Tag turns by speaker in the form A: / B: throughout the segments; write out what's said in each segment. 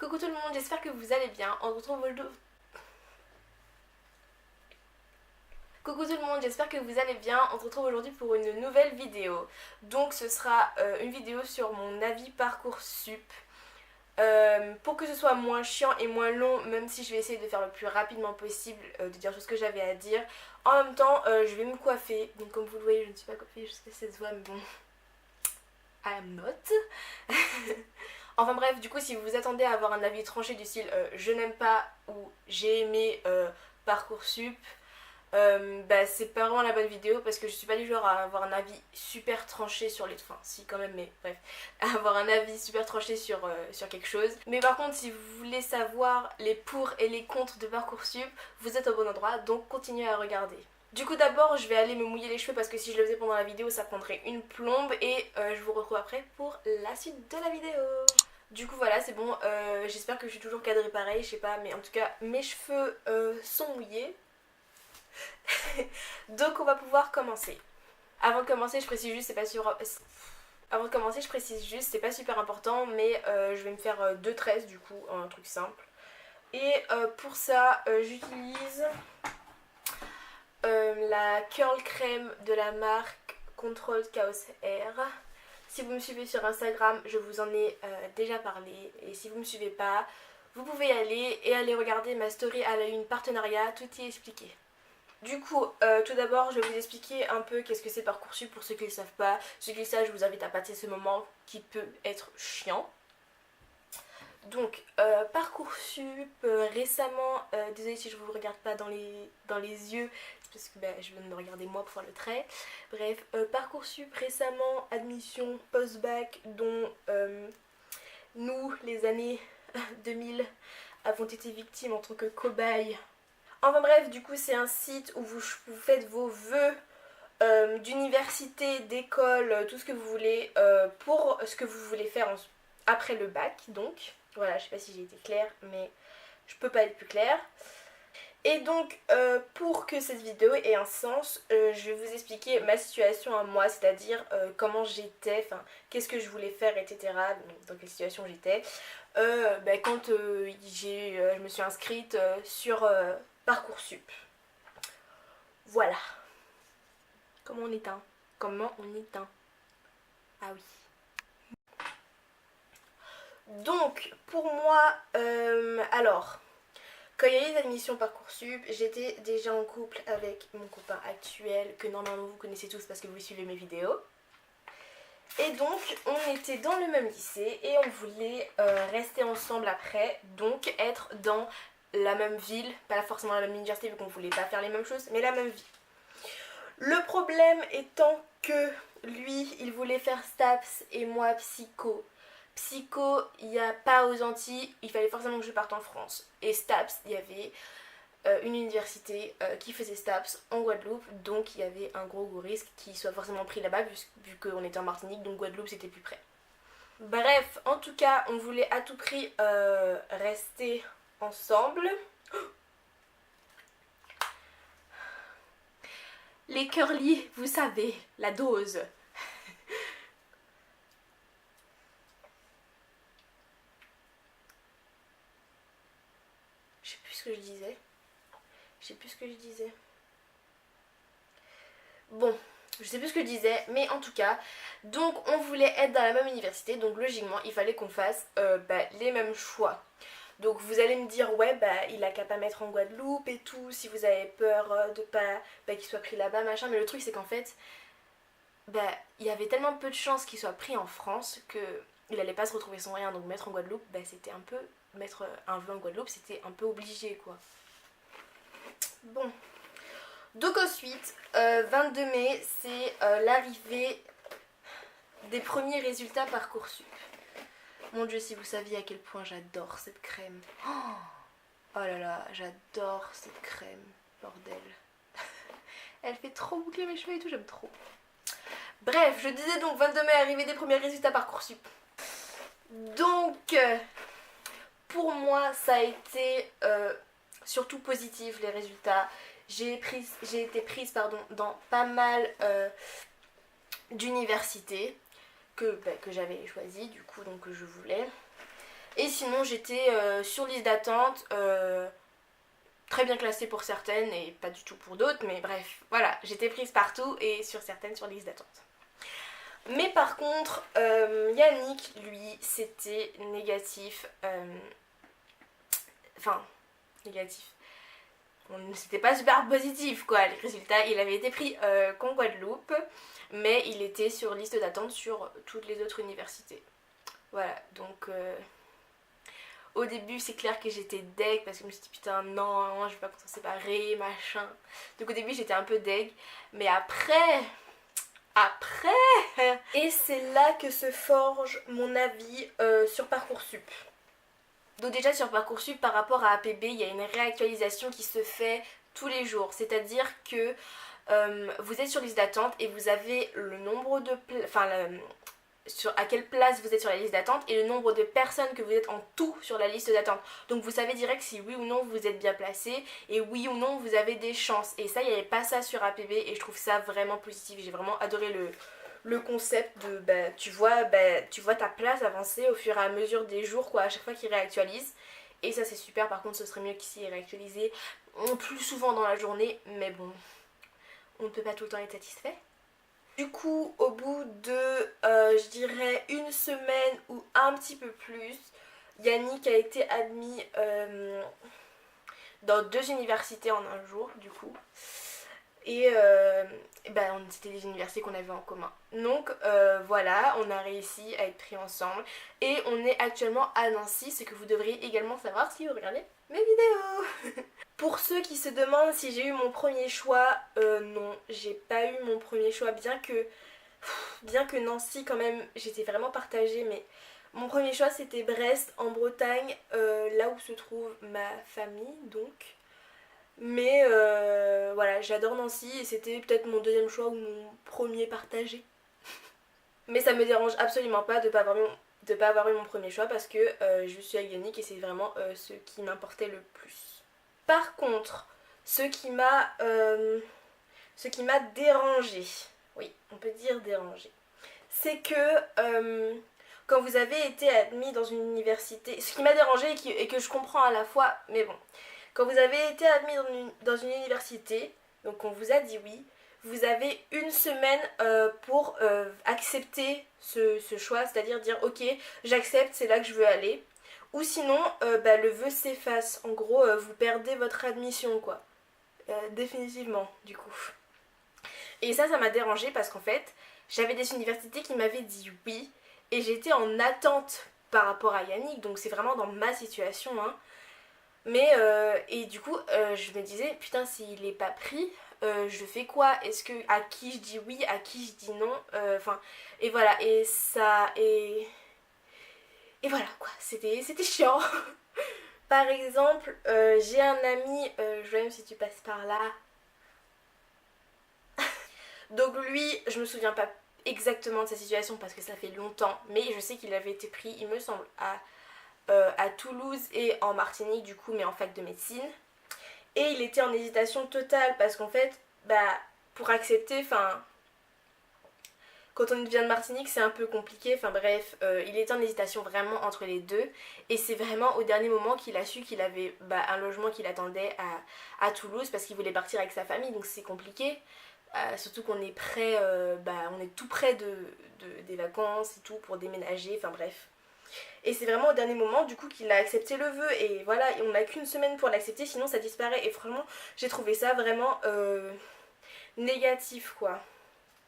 A: Coucou tout le monde, j'espère que vous allez bien. On se retrouve aujourd'hui. Coucou tout le monde, j'espère que vous allez bien. On se retrouve aujourd'hui pour une nouvelle vidéo. Donc ce sera une vidéo sur mon avis Parcoursup. Pour que ce soit moins chiant et moins long, même si je vais essayer de faire le plus rapidement possible, de dire tout ce que j'avais à dire. En même temps, je vais me coiffer. Donc comme vous le voyez, je ne suis pas coiffée jusqu'à cette voix, mais bon, I am not. Enfin bref, du coup, si vous vous attendez à avoir un avis tranché du style je n'aime pas ou j'ai aimé Parcoursup, bah c'est pas vraiment la bonne vidéo parce que je suis pas du genre à avoir un avis super tranché sur les... Enfin si quand même, mais bref, à avoir un avis super tranché sur quelque chose. Mais par contre, si vous voulez savoir les pour et les contre de Parcoursup, vous êtes au bon endroit, donc continuez à regarder. Du coup d'abord je vais aller me mouiller les cheveux parce que si je le faisais pendant la vidéo ça prendrait une plombe et je vous retrouve après pour la suite de la vidéo. Du coup voilà c'est bon, j'espère que je suis toujours cadrée pareil, je sais pas, mais en tout cas mes cheveux sont mouillés. Donc on va pouvoir commencer. Avant de commencer je précise juste, c'est pas sûr... Avant de commencer je précise juste, c'est pas super important mais je vais me faire deux tresses du coup, un truc simple. Et pour ça j'utilise la curl crème de la marque Control Chaos Air. Si vous me suivez sur Instagram, je vous en ai déjà parlé. Et si vous ne me suivez pas, vous pouvez y aller et aller regarder ma story à la une partenariat, tout y est expliqué. Du coup, tout d'abord, je vais vous expliquer un peu qu'est-ce que c'est Parcoursup pour ceux qui ne le savent pas. Ceux qui le savent, je vous invite à passer ce moment qui peut être chiant. Donc, Parcoursup, récemment, désolée si je ne vous regarde pas dans les yeux, parce que je viens de me regarder moi pour faire le trait. Bref, Parcoursup, récemment, admission post-bac, dont nous, les années 2000, avons été victimes en tant que cobayes. Enfin bref, du coup, c'est un site où vous faites vos vœux d'université, d'école, tout ce que vous voulez, pour ce que vous voulez faire après le bac, donc. Voilà, je sais pas si j'ai été claire, mais je peux pas être plus claire. Et donc, pour que cette vidéo ait un sens, je vais vous expliquer ma situation à moi, c'est-à-dire comment j'étais, enfin, qu'est-ce que je voulais faire, etc. Donc, dans quelle situation j'étais. Quand je me suis inscrite sur Parcoursup. Voilà. Comment on éteint? Comment on éteint? Ah oui. Donc, pour moi, alors, quand il y a eu les admissions Parcoursup, j'étais déjà en couple avec mon copain actuel, que normalement vous connaissez tous parce que vous suivez mes vidéos. Et donc, on était dans le même lycée et on voulait rester ensemble après, donc être dans la même ville, pas forcément la même université vu qu'on voulait pas faire les mêmes choses, mais la même ville. Le problème étant que lui, il voulait faire STAPS et moi psycho. Psycho, il n'y a pas aux Antilles, il fallait forcément que je parte en France. Et STAPS, il y avait une université qui faisait STAPS en Guadeloupe, donc il y avait un gros risque qu'il soit forcément pris là-bas, vu qu'on était en Martinique, donc Guadeloupe c'était plus près. Bref, en tout cas, on voulait à tout prix rester ensemble. Les curly, vous savez, la dose. Je sais plus ce que je disais. Bon, je sais plus ce que je disais, mais en tout cas, donc on voulait être dans la même université, donc logiquement, il fallait qu'on fasse les mêmes choix. Donc vous allez me dire, ouais, il a qu'à pas mettre en Guadeloupe et tout, si vous avez peur de pas qu'il soit pris là-bas, machin. Mais le truc, c'est qu'en fait, il y avait tellement peu de chances qu'il soit pris en France que il allait pas se retrouver sans rien. Donc mettre en Guadeloupe, c'était un peu... Mettre un vœu en Guadeloupe, c'était un peu obligé, quoi. Bon. Donc ensuite, 22 mai, c'est l'arrivée des premiers résultats Parcoursup. Mon Dieu, si vous saviez à quel point j'adore cette crème. Oh là là, j'adore cette crème, bordel. Elle fait trop boucler mes cheveux et tout, j'aime trop. Bref, je disais donc 22 mai, arrivée des premiers résultats Parcoursup. Donc, pour moi, ça a été surtout positif les résultats. J'ai été prise dans pas mal d'universités que j'avais choisies, du coup, donc que je voulais. Et sinon j'étais sur liste d'attente, très bien classée pour certaines et pas du tout pour d'autres, mais bref, voilà, j'étais prise partout et sur certaines sur liste d'attente. Mais par contre, Yannick, lui, c'était négatif. Enfin, négatif. C'était pas super positif quoi, les résultats. Il avait été pris qu'en Guadeloupe, mais il était sur liste d'attente sur toutes les autres universités. Voilà, donc au début c'est clair que j'étais deg parce que je me suis dit putain non, je vais pas s'en séparer, machin. Donc au début j'étais un peu deg, mais après, et c'est là que se forge mon avis sur Parcoursup. Donc déjà sur Parcoursup par rapport à APB, il y a une réactualisation qui se fait tous les jours. C'est-à-dire que vous êtes sur liste d'attente et vous avez le nombre de... sur à quelle place vous êtes sur la liste d'attente et le nombre de personnes que vous êtes en tout sur la liste d'attente. Donc vous savez direct si oui ou non vous êtes bien placé et oui ou non vous avez des chances. Et ça, il n'y avait pas ça sur APB et je trouve ça vraiment positif. J'ai vraiment adoré le concept de tu vois ta place avancer au fur et à mesure des jours quoi, à chaque fois qu'ils réactualisent. Et ça c'est super. Par contre ce serait mieux qu'ici réactualisé plus souvent dans la journée, mais bon, on ne peut pas tout le temps être satisfait. Du coup, au bout de, je dirais, une semaine ou un petit peu plus, Yannick a été admis dans 2 universités en un jour, du coup. Et c'était des universités qu'on avait en commun. Donc voilà, on a réussi à être pris ensemble. Et on est actuellement à Nancy, ce que vous devriez également savoir si vous regardez mes vidéos. Pour ceux qui se demandent si j'ai eu mon premier choix, non, j'ai pas eu mon premier choix, bien que Nancy quand même, j'étais vraiment partagée, mais mon premier choix c'était Brest en Bretagne, là où se trouve ma famille donc. Mais voilà, j'adore Nancy et c'était peut-être mon deuxième choix ou mon premier partagé. Mais ça me dérange absolument pas de pas avoir eu mon premier choix parce que je suis avec Yannick et c'est vraiment ce qui m'importait le plus. Par contre, ce qui m'a dérangé, oui, on peut dire dérangé, c'est que quand vous avez été admis dans une université, ce qui m'a dérangé et que je comprends à la fois, mais bon, quand vous avez été admis dans une université, donc on vous a dit oui, vous avez une semaine pour accepter ce choix, c'est-à-dire dire ok, j'accepte, c'est là que je veux aller. Ou sinon, le vœu s'efface. En gros, vous perdez votre admission, quoi. Définitivement, du coup. Et ça m'a dérangée parce qu'en fait, j'avais des universités qui m'avaient dit oui, et j'étais en attente par rapport à Yannick, donc c'est vraiment dans ma situation, hein. Mais, et du coup, je me disais, putain, s'il est pas pris, je fais quoi? Est-ce que, à qui je dis oui, à qui je dis non? Enfin, et voilà, et voilà quoi, c'était chiant. Par exemple, j'ai un ami, Joël, si tu passes par là. Donc lui, je me souviens pas exactement de sa situation parce que ça fait longtemps, mais je sais qu'il avait été pris, il me semble, à Toulouse et en Martinique du coup, mais en fac de médecine. Et il était en hésitation totale parce qu'en fait, pour accepter, quand on vient de Martinique c'est un peu compliqué, il était en hésitation vraiment entre les deux. Et c'est vraiment au dernier moment qu'il a su qu'il avait un logement qui l'attendait à Toulouse parce qu'il voulait partir avec sa famille, donc c'est compliqué. Surtout qu'on est près, on est tout près des vacances et tout pour déménager, enfin bref. Et c'est vraiment au dernier moment du coup qu'il a accepté le vœu et voilà, et on n'a qu'une semaine pour l'accepter sinon ça disparaît et franchement j'ai trouvé ça vraiment négatif quoi.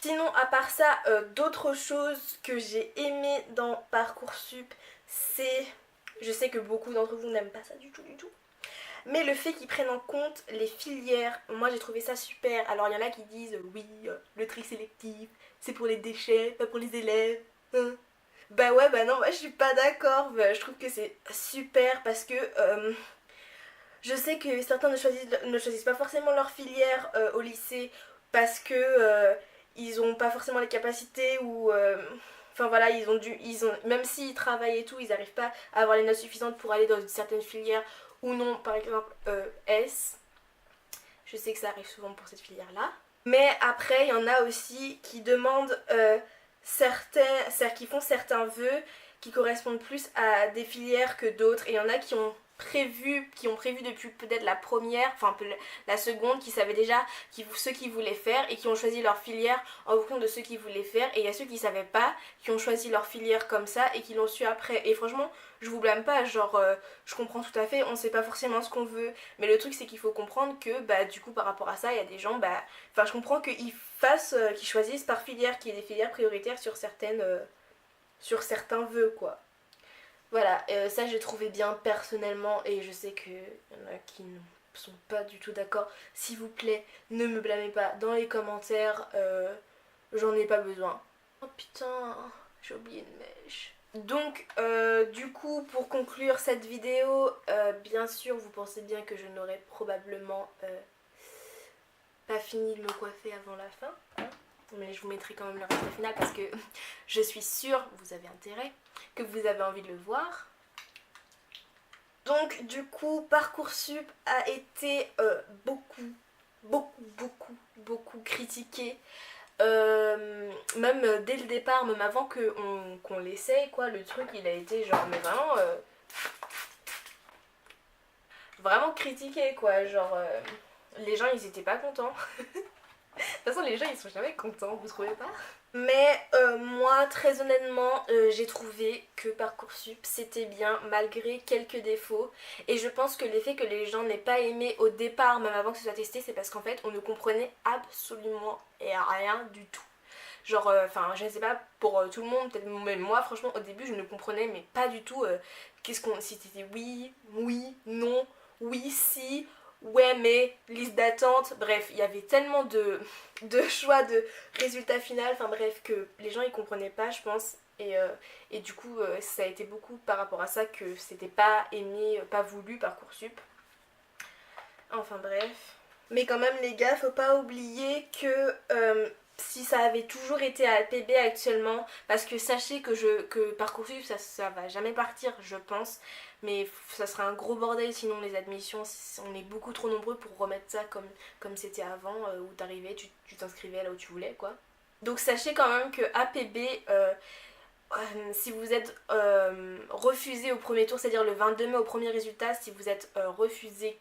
A: Sinon à part ça, d'autres choses que j'ai aimé dans Parcoursup, c'est... Je sais que beaucoup d'entre vous n'aiment pas ça du tout mais le fait qu'ils prennent en compte les filières, moi j'ai trouvé ça super. Alors il y en a qui disent oui, le tri sélectif, c'est pour les déchets, pas pour les élèves. Hein. Bah ouais, bah non, moi je suis pas d'accord. Je trouve que c'est super parce que je sais que certains ne choisissent pas forcément leur filière au lycée parce que ils ont pas forcément les capacités ou... Enfin voilà, même s'ils travaillent et tout, ils n'arrivent pas à avoir les notes suffisantes pour aller dans certaines filières ou non, par exemple S. Je sais que ça arrive souvent pour cette filière-là. Mais après, il y en a aussi qui demandent qui font certains vœux qui correspondent plus à des filières que d'autres. Et il y en a qui ont prévu depuis peut-être la première, enfin la seconde, qui savaient déjà ce qu'ils voulaient faire et qui ont choisi leur filière en fonction de ce qu'ils voulaient faire. Et il y a ceux qui savaient pas, qui ont choisi leur filière comme ça et qui l'ont su après. Et franchement, je vous blâme pas, genre je comprends tout à fait, on sait pas forcément ce qu'on veut, mais le truc c'est qu'il faut comprendre que bah du coup par rapport à ça, il y a des gens, bah enfin je comprends qu'ils qu'ils choisissent par filière, qu'il y ait des filières prioritaires sur sur certains vœux quoi. Voilà, ça j'ai trouvé bien personnellement et je sais qu'il y en a qui ne sont pas du tout d'accord. S'il vous plaît, ne me blâmez pas dans les commentaires, j'en ai pas besoin. Oh putain, j'ai oublié une mèche. Donc du coup pour conclure cette vidéo, bien sûr vous pensez bien que je n'aurai probablement pas fini de me coiffer avant la fin, hein, mais je vous mettrai quand même le résultat final parce que je suis sûre, vous avez intérêt, que vous avez envie de le voir. Donc du coup Parcoursup a été beaucoup critiqué. Même dès le départ, même avant qu'on l'essaye quoi, le truc il a été genre mais vraiment critiqué quoi, genre les gens ils étaient pas contents. De toute façon les gens ils sont jamais contents, vous trouvez pas? Mais moi très honnêtement j'ai trouvé que Parcoursup c'était bien malgré quelques défauts. Et je pense que l'effet que les gens n'aient pas aimé au départ, même avant que ce soit testé, c'est parce qu'en fait on ne comprenait absolument rien du tout. Genre, enfin je ne sais pas pour tout le monde, peut-être même moi franchement au début je ne comprenais mais pas du tout si c'était oui, non, oui, si, ouais mais, liste d'attente, bref, il y avait tellement de choix de résultats finaux, enfin bref, que les gens ils comprenaient pas je pense. Et du coup ça a été beaucoup par rapport à ça que c'était pas aimé, pas voulu Parcoursup. Enfin bref. Mais quand même les gars, faut pas oublier que si ça avait toujours été à APB actuellement, parce que sachez que Parcoursup ça va jamais partir je pense, mais ça sera un gros bordel sinon les admissions, on est beaucoup trop nombreux pour remettre ça comme c'était avant, où t'arrivais, tu t'inscrivais là où tu voulais quoi. Donc sachez quand même que APB, si vous êtes refusé au premier tour, c'est-à-dire le 22 mai au premier résultat, si vous êtes refusé,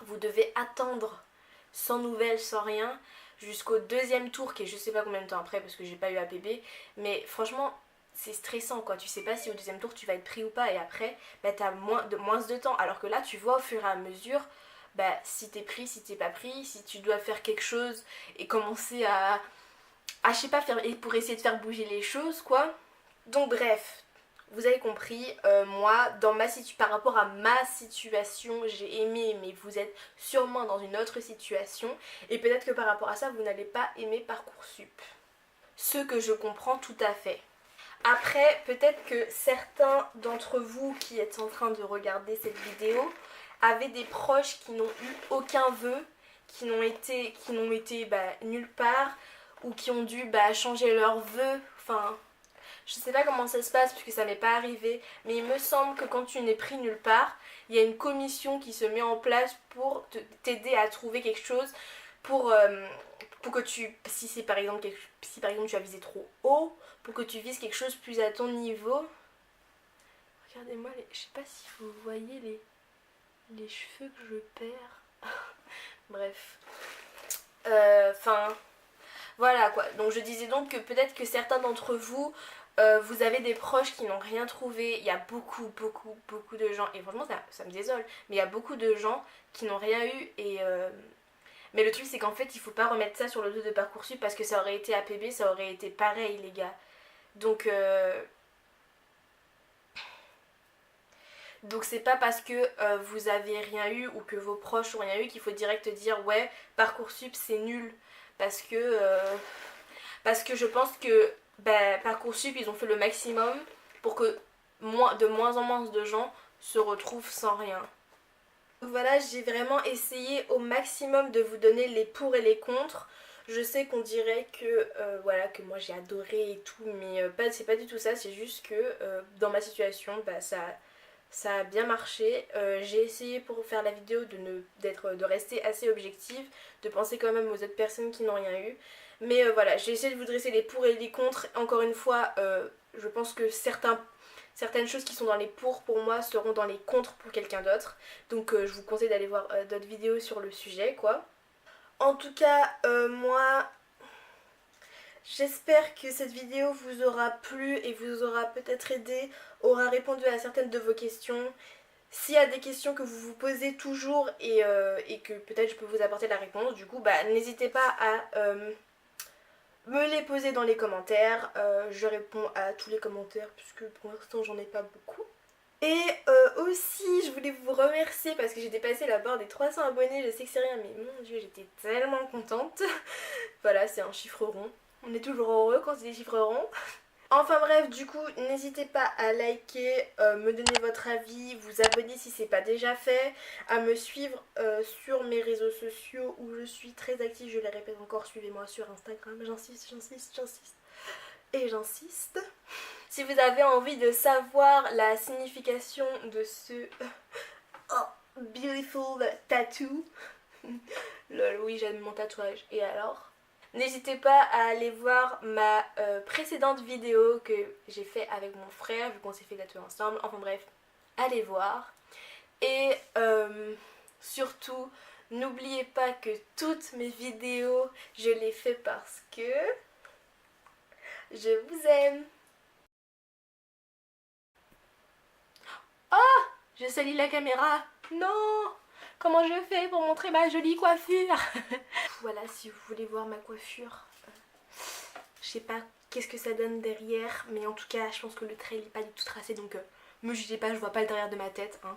A: vous devez attendre sans nouvelles, sans rien, jusqu'au deuxième tour qui est je sais pas combien de temps après parce que j'ai pas eu APB. Mais franchement c'est stressant quoi, tu sais pas si au deuxième tour tu vas être pris ou pas et après bah t'as moins de temps, alors que là tu vois au fur et à mesure bah si t'es pris, si t'es pas pris, si tu dois faire quelque chose et commencer à je sais pas faire pour essayer de faire bouger les choses quoi. Donc bref, vous avez compris, moi, par rapport à ma situation, j'ai aimé, mais vous êtes sûrement dans une autre situation. Et peut-être que par rapport à ça, vous n'allez pas aimer Parcoursup. Ce que je comprends tout à fait. Après, peut-être que certains d'entre vous qui êtes en train de regarder cette vidéo avaient des proches qui n'ont eu aucun vœu, qui n'ont été nulle part, ou qui ont dû changer leurs vœux, enfin... Je sais pas comment ça se passe puisque ça m'est pas arrivé, mais il me semble que quand tu n'es pris nulle part, il y a une commission qui se met en place pour t'aider à trouver quelque chose pour que si par exemple tu as visé trop haut, pour que tu vises quelque chose plus à ton niveau. Regardez-moi, je sais pas si vous voyez les cheveux que je perds. Bref. Enfin... voilà quoi, donc je disais donc que peut-être que certains d'entre vous, vous avez des proches qui n'ont rien trouvé. Il y a beaucoup de gens, et franchement ça me désole, mais il y a beaucoup de gens qui n'ont rien eu. Mais le truc c'est qu'en fait il faut pas remettre ça sur le dos de Parcoursup parce que ça aurait été APB, ça aurait été pareil les gars. Donc c'est pas parce que vous avez rien eu ou que vos proches ont rien eu qu'il faut direct dire ouais Parcoursup c'est nul. Parce que je pense que Parcoursup ils ont fait le maximum pour que de moins en moins de gens se retrouvent sans rien. Voilà, j'ai vraiment essayé au maximum de vous donner les pour et les contre. Je sais qu'on dirait que voilà, que moi j'ai adoré et tout, mais c'est pas du tout ça, c'est juste que dans ma situation ça a bien marché. J'ai essayé pour faire la vidéo de rester assez objective, de penser quand même aux autres personnes qui n'ont rien eu. Mais voilà, j'ai essayé de vous dresser les pour et les contre. Encore une fois, je pense que certains certaines choses qui sont dans les pour moi seront dans les contre pour quelqu'un d'autre. Donc je vous conseille d'aller voir d'autres vidéos sur le sujet quoi. En tout cas moi j'espère que cette vidéo vous aura plu et vous aura peut-être aidé, aura répondu à certaines de vos questions. S'il y a des questions que vous vous posez toujours et que peut-être je peux vous apporter la réponse, du coup bah n'hésitez pas à me les poser dans les commentaires. Je réponds à tous les commentaires puisque pour l'instant j'en ai pas beaucoup. Et aussi je voulais vous remercier parce que j'ai dépassé la barre des 300 abonnés. Je sais que c'est rien mais mon dieu j'étais tellement contente. Voilà, c'est un chiffre rond. On est toujours heureux quand c'est des chiffres ronds. Enfin bref, du coup, n'hésitez pas à liker, me donner votre avis, vous abonner si c'est pas déjà fait, à me suivre sur mes réseaux sociaux où je suis très active, je les répète encore, suivez-moi sur Instagram, j'insiste, et j'insiste. Si vous avez envie de savoir la signification de ce beautiful tattoo, lol, oui j'aime mon tatouage, et alors? N'hésitez pas à aller voir ma précédente vidéo que j'ai fait avec mon frère, vu qu'on s'est fait tatouer ensemble. Enfin bref, allez voir. Et surtout, n'oubliez pas que toutes mes vidéos, je les fais parce que je vous aime. Oh, je salis la caméra. Non! Comment je fais pour montrer ma jolie coiffure? Voilà, si vous voulez voir ma coiffure. Je sais pas qu'est-ce que ça donne derrière, mais en tout cas, je pense que le trait il est pas du tout tracé, donc me jugez pas, je vois pas le derrière de ma tête. Hein.